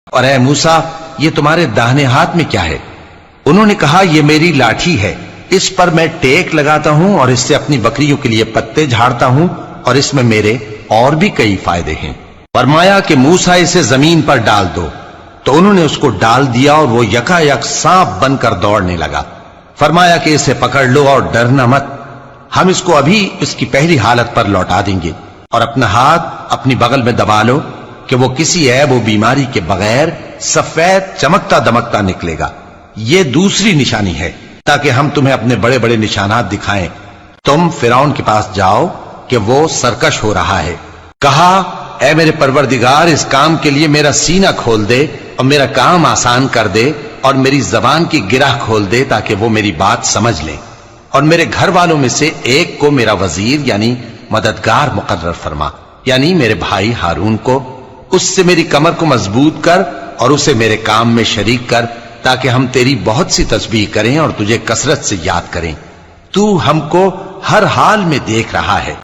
اور اے موسیٰ یہ تمہارے داہنے ہاتھ میں کیا ہے؟ انہوں نے کہا یہ میری لاٹھی ہے، اس پر میں ٹیک لگاتا ہوں اور اس سے اپنی بکریوں کے لیے پتے جھاڑتا ہوں، اور اس میں میرے اور بھی کئی فائدے ہیں۔ فرمایا کہ موسیٰ اسے زمین پر ڈال دو، تو انہوں نے اس کو ڈال دیا اور وہ یکا یک سانپ بن کر دوڑنے لگا۔ فرمایا کہ اسے پکڑ لو اور ڈرنا مت، ہم اس کو ابھی اس کی پہلی حالت پر لوٹا دیں گے، اور اپنا ہاتھ اپنی بغل میں دبا لو کہ وہ کسی عیب و بیماری کے بغیر سفید چمکتا دمکتا نکلے گا۔ یہ دوسری نشانی ہے تاکہ ہم تمہیں اپنے بڑے بڑے نشانات دکھائیں۔ تم فرعون کے پاس جاؤ کہ وہ سرکش ہو رہا ہے۔ کہا اے میرے پروردگار اس کام کے لیے میرا سینہ کھول دے اور میرا کام آسان کر دے، اور میری زبان کی گرہ کھول دے تاکہ وہ میری بات سمجھ لیں، اور میرے گھر والوں میں سے ایک کو میرا وزیر یعنی مددگار مقرر فرما، یعنی میرے بھائی ہارون کو۔ اس سے میری کمر کو مضبوط کر اور اسے میرے کام میں شریک کر، تاکہ ہم تیری بہت سی تسبیح کریں اور تجھے کثرت سے یاد کریں۔ تو ہم کو ہر حال میں دیکھ رہا ہے۔